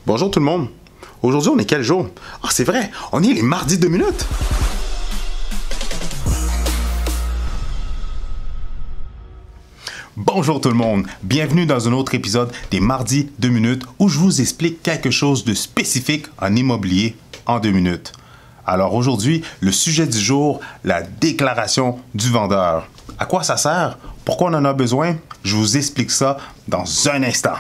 Bonjour tout le monde. Aujourd'hui, on est quel jour? Ah, c'est vrai, on est les mardis 2 minutes. Bonjour tout le monde, bienvenue dans un autre épisode des mardis 2 minutes où je vous explique quelque chose de spécifique en immobilier en 2 minutes. Alors aujourd'hui, le sujet du jour, la déclaration du vendeur. À quoi ça sert? Pourquoi on en a besoin? Je vous explique ça dans un instant.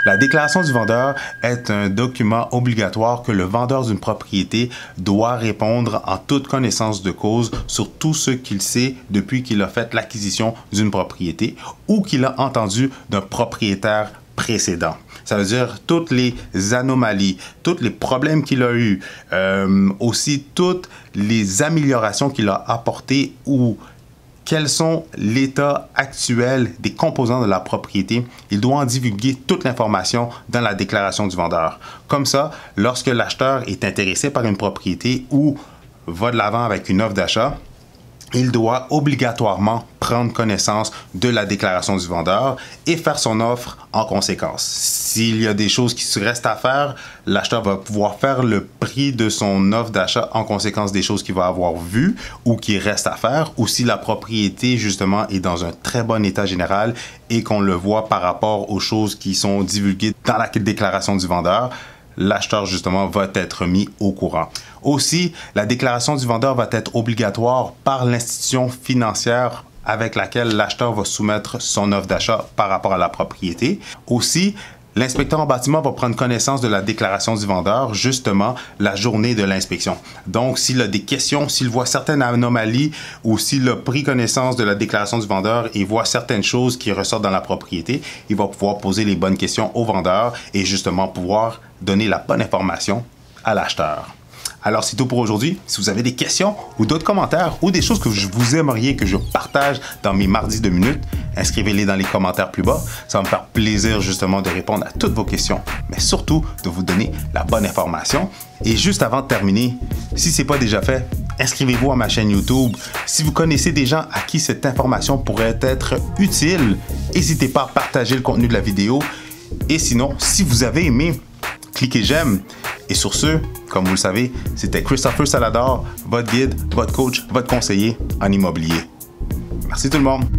La déclaration du vendeur est un document obligatoire que le vendeur d'une propriété doit répondre en toute connaissance de cause sur tout ce qu'il sait depuis qu'il a fait l'acquisition d'une propriété ou qu'il a entendu d'un propriétaire précédent. Ça veut dire toutes les anomalies, tous les problèmes qu'il a eus, aussi toutes les améliorations qu'il a apportées ou quels sont l'état actuel des composants de la propriété. Il doit en divulguer toute l'information dans la déclaration du vendeur. Comme ça, lorsque l'acheteur est intéressé par une propriété ou va de l'avant avec une offre d'achat, il doit obligatoirement prendre connaissance de la déclaration du vendeur et faire son offre en conséquence. S'il y a des choses qui restent à faire, l'acheteur va pouvoir faire le prix de son offre d'achat en conséquence des choses qu'il va avoir vues ou qui restent à faire, ou si la propriété justement est dans un très bon état général et qu'on le voit par rapport aux choses qui sont divulguées dans la déclaration du vendeur, l'acheteur justement va être mis au courant. Aussi, la déclaration du vendeur va être obligatoire par l'institution financière avec laquelle l'acheteur va soumettre son offre d'achat par rapport à la propriété. Aussi, l'inspecteur en bâtiment va prendre connaissance de la déclaration du vendeur justement la journée de l'inspection. Donc, s'il a des questions, s'il voit certaines anomalies ou s'il a pris connaissance de la déclaration du vendeur et voit certaines choses qui ressortent dans la propriété, il va pouvoir poser les bonnes questions au vendeur et justement pouvoir donner la bonne information à l'acheteur. Alors, c'est tout pour aujourd'hui. Si vous avez des questions ou d'autres commentaires ou des choses que vous aimeriez que je partage dans mes mardis 2 minutes, inscrivez-les dans les commentaires plus bas. Ça va me faire plaisir justement de répondre à toutes vos questions, mais surtout de vous donner la bonne information. Et juste avant de terminer, si ce n'est pas déjà fait, inscrivez-vous à ma chaîne YouTube. Si vous connaissez des gens à qui cette information pourrait être utile, n'hésitez pas à partager le contenu de la vidéo. Et sinon, si vous avez aimé, cliquez j'aime. Et sur ce, comme vous le savez, c'était Christopher Salador, votre guide, votre coach, votre conseiller en immobilier. Merci tout le monde.